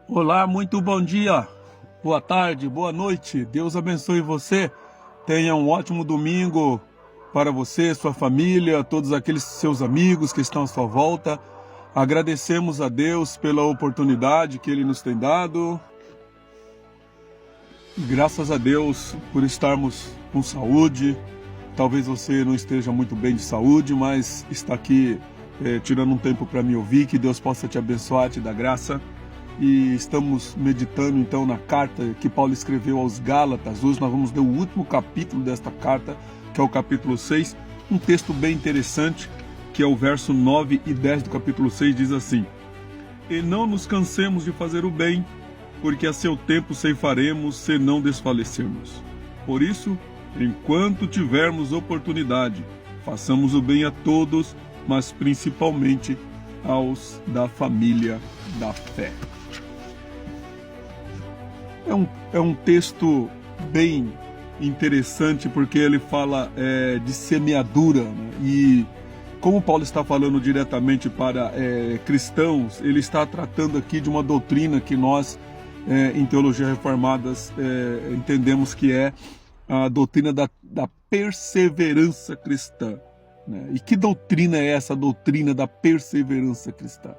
Olá, muito bom dia, boa tarde, boa noite. Deus abençoe você. Tenha um ótimo domingo para você, sua família, todos aqueles seus amigos que estão à sua volta. Agradecemos a Deus pela oportunidade que Ele nos tem dado. Graças a Deus por estarmos com saúde. Talvez você não esteja muito bem de saúde, mas está aqui tirando um tempo para me ouvir. Que Deus possa te abençoar, te dar graça. E estamos meditando então na carta que Paulo escreveu aos Gálatas. Hoje nós vamos ler o último capítulo desta carta, que é o capítulo 6, um texto bem interessante, que é o verso 9 e 10 do capítulo 6, diz assim: E não nos cansemos de fazer o bem, porque a seu tempo ceifaremos, se não desfalecermos. Por isso, enquanto tivermos oportunidade, façamos o bem a todos, mas principalmente aos da família da fé. É um texto bem interessante porque ele fala de semeadura, né? E como Paulo está falando diretamente para cristãos, ele está tratando aqui de uma doutrina que nós, em Teologia Reformadas, entendemos que é a doutrina da perseverança cristã, né? E que doutrina é essa doutrina da perseverança cristã?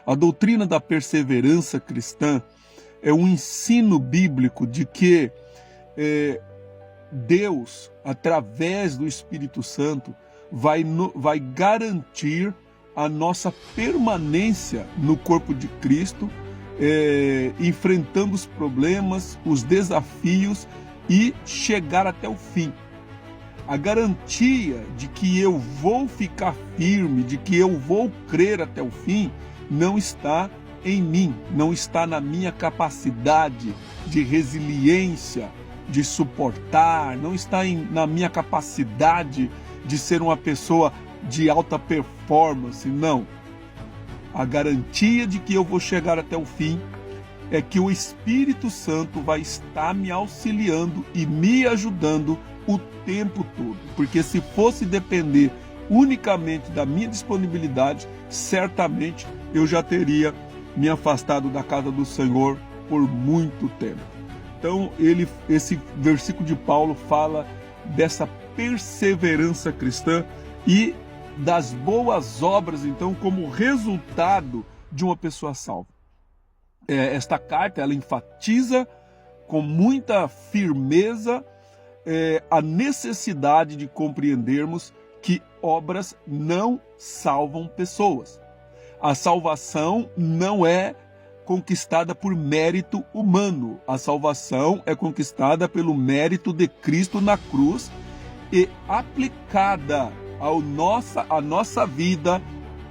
A doutrina da perseverança cristã é um ensino bíblico de que Deus, através do Espírito Santo, vai garantir a nossa permanência no corpo de Cristo, enfrentando os problemas, os desafios e chegar até o fim. A garantia de que eu vou ficar firme, de que eu vou crer até o fim, não está em mim, não está na minha capacidade de resiliência, de suportar, não está na minha capacidade de ser uma pessoa de alta performance, não. A garantia de que eu vou chegar até o fim é que o Espírito Santo vai estar me auxiliando e me ajudando o tempo todo, porque se fosse depender unicamente da minha disponibilidade, certamente eu já teria me afastado da casa do Senhor por muito tempo. Então, esse versículo de Paulo fala dessa perseverança cristã e das boas obras, então, como resultado de uma pessoa salva. Esta carta, ela enfatiza com muita firmeza a necessidade de compreendermos que obras não salvam pessoas. A salvação não é conquistada por mérito humano. A salvação é conquistada pelo mérito de Cristo na cruz e aplicada à nossa vida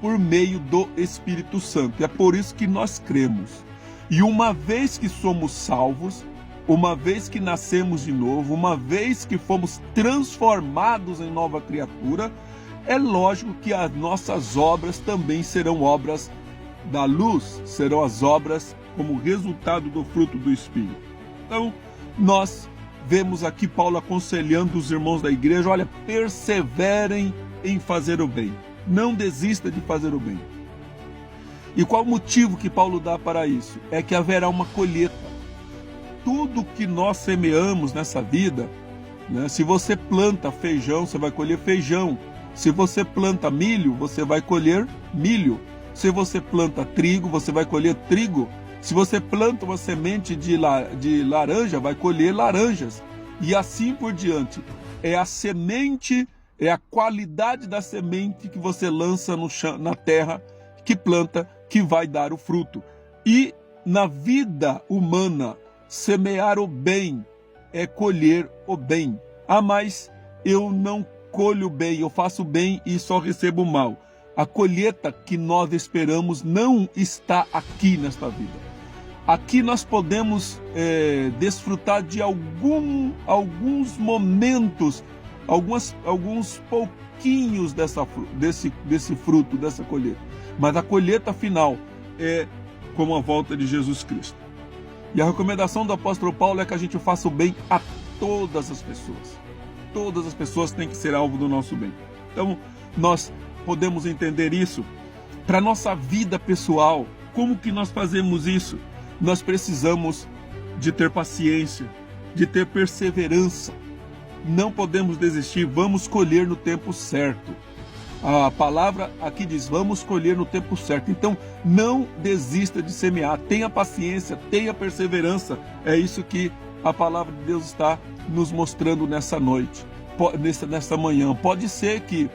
por meio do Espírito Santo. É por isso que nós cremos. E uma vez que somos salvos, uma vez que nascemos de novo, uma vez que fomos transformados em nova criatura, é lógico que as nossas obras também serão obras da luz, serão as obras como resultado do fruto do Espírito. Então, nós vemos aqui Paulo aconselhando os irmãos da igreja: olha, perseverem em fazer o bem, não desista de fazer o bem. E qual o motivo que Paulo dá para isso? É que haverá uma colheita. Tudo que nós semeamos nessa vida, né? Se você planta feijão, você vai colher feijão. Se você planta milho, você vai colher milho. Se você planta trigo, você vai colher trigo. Se você planta uma semente de laranja, vai colher laranjas. E assim por diante. É a semente, é a qualidade da semente que você lança no chão, na terra, que planta, que vai dar o fruto. E na vida humana, semear o bem é colher o bem. Ah, mas eu não colho bem, eu faço bem e só recebo o mal. A colheita que nós esperamos não está aqui nesta vida. Aqui nós podemos desfrutar de alguns momentos, alguns pouquinhos desse fruto, dessa colheita. Mas a colheita final é como a volta de Jesus Cristo. E a recomendação do apóstolo Paulo é que a gente faça o bem a todas as pessoas. Todas as pessoas têm que ser alvo do nosso bem. Então, nós podemos entender isso para a nossa vida pessoal. Como que nós fazemos isso? nós precisamos de ter paciência, de ter perseverança. Não podemos desistir, vamos colher no tempo certo. A palavra aqui diz, vamos colher no tempo certo. Então, não desista de semear, tenha paciência, tenha perseverança. É isso que a palavra de Deus está nos mostrando nessa noite, nessa manhã. Pode ser que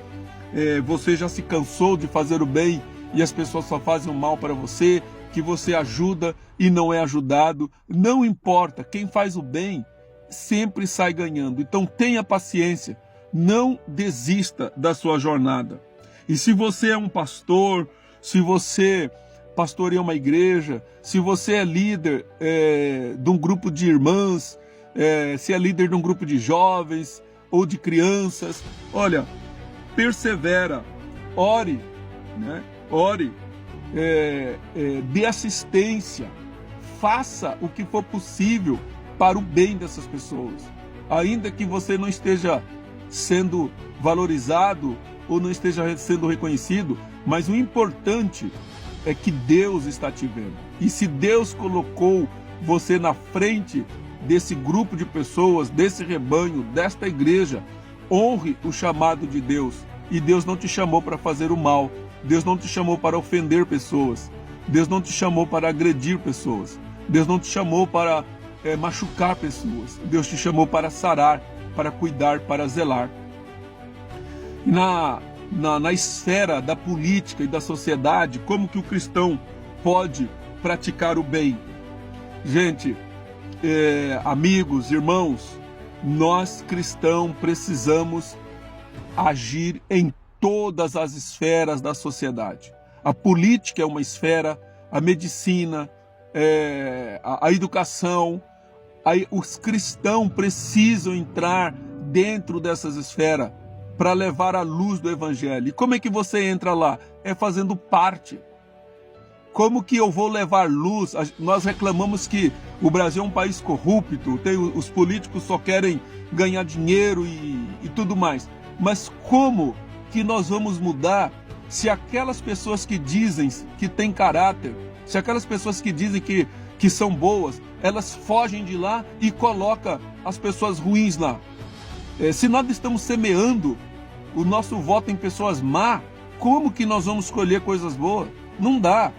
você já se cansou de fazer o bem e as pessoas só fazem o mal para você, que você ajuda e não é ajudado. Não importa, quem faz o bem sempre sai ganhando. Então tenha paciência, não desista da sua jornada. E se você é um pastor, se você pastoreia uma igreja, se você é líder de um grupo de irmãs, se é líder de um grupo de jovens ou de crianças, olha, persevera, ore, né? Ore, dê assistência, faça o que for possível para o bem dessas pessoas. Ainda que você não esteja sendo valorizado ou não esteja sendo reconhecido, mas o importante é que Deus está te vendo. E se Deus colocou você na frente desse grupo de pessoas, desse rebanho, desta igreja, honre o chamado de Deus. E Deus não te chamou para fazer o mal. Deus não te chamou para ofender pessoas. Deus não te chamou para agredir pessoas. Deus não te chamou para machucar pessoas. Deus te chamou para sarar, para cuidar, para zelar. Na esfera da política e da sociedade, como que o cristão pode praticar o bem? Gente, amigos, irmãos, nós cristãos precisamos agir em todas as esferas da sociedade. A política é uma esfera, a medicina, a educação. Os cristãos precisam entrar dentro dessas esferas para levar a luz do Evangelho. E como é que você entra lá? É fazendo parte. Como que eu vou levar luz? Nós reclamamos que o Brasil é um país corrupto, os políticos só querem ganhar dinheiro e tudo mais. Mas como que nós vamos mudar se aquelas pessoas que dizem que têm caráter, se aquelas pessoas que dizem que são boas, elas fogem de lá e colocam as pessoas ruins lá? Se nós estamos semeando o nosso voto em pessoas má, como que nós vamos colher coisas boas? Não dá.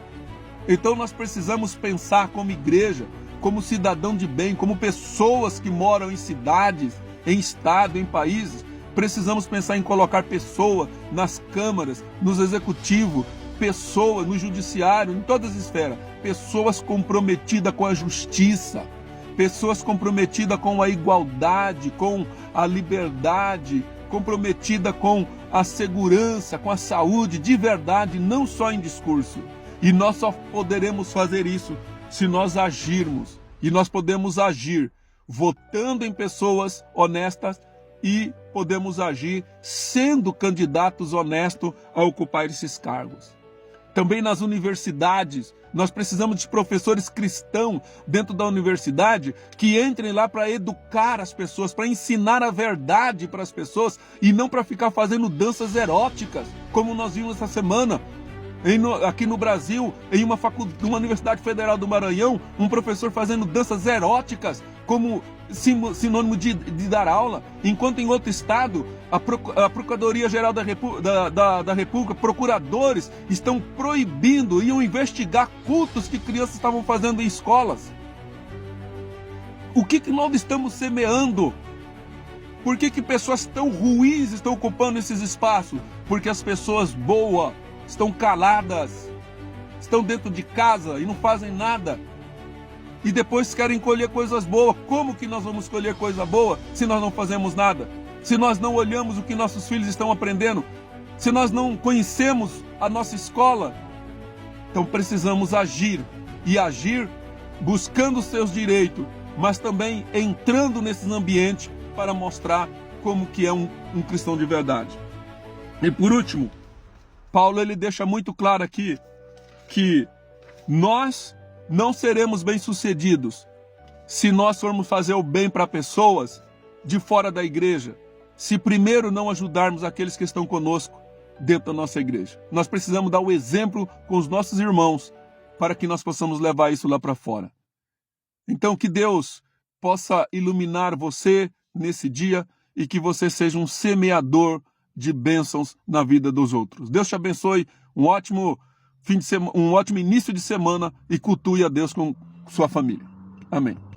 Então nós precisamos pensar como igreja, como cidadão de bem, como pessoas que moram em cidades, em estado, em países. Precisamos pensar em colocar pessoas nas câmaras, nos executivos, pessoas no judiciário, em todas as esferas. Pessoas comprometidas com a justiça, pessoas comprometidas com a igualdade, com a liberdade, comprometida com a segurança, com a saúde de verdade, não só em discurso. E nós só poderemos fazer isso se nós agirmos. E nós podemos agir votando em pessoas honestas e podemos agir sendo candidatos honestos a ocupar esses cargos. Também nas universidades, nós precisamos de professores cristãos dentro da universidade que entrem lá para educar as pessoas, para ensinar a verdade para as pessoas e não para ficar fazendo danças eróticas, como nós vimos essa semana. Aqui no Brasil, em uma Universidade Federal do Maranhão, um professor fazendo danças eróticas como sinônimo de dar aula, enquanto em outro estado, a Procuradoria-Geral da República, procuradores, estão proibindo, iam investigar cultos que crianças estavam fazendo em escolas. O que nós estamos semeando? Por que pessoas tão ruins estão ocupando esses espaços? Porque as pessoas boas estão caladas, estão dentro de casa e não fazem nada. E depois querem colher coisas boas. Como que nós vamos colher coisa boa se nós não fazemos nada? Se nós não olhamos o que nossos filhos estão aprendendo? Se nós não conhecemos a nossa escola? Então precisamos agir. E agir buscando os seus direitos, mas também entrando nesses ambientes para mostrar como que é um cristão de verdade. E por último, Paulo ele deixa muito claro aqui que nós não seremos bem-sucedidos se nós formos fazer o bem para pessoas de fora da igreja, se primeiro não ajudarmos aqueles que estão conosco dentro da nossa igreja. Nós precisamos dar o exemplo com os nossos irmãos, para que nós possamos levar isso lá para fora. Então, que Deus possa iluminar você nesse dia e que você seja um semeador de bênçãos na vida dos outros. Deus te abençoe, um ótimo fim de semana, um ótimo início de semana, e cultue a Deus com sua família. Amém.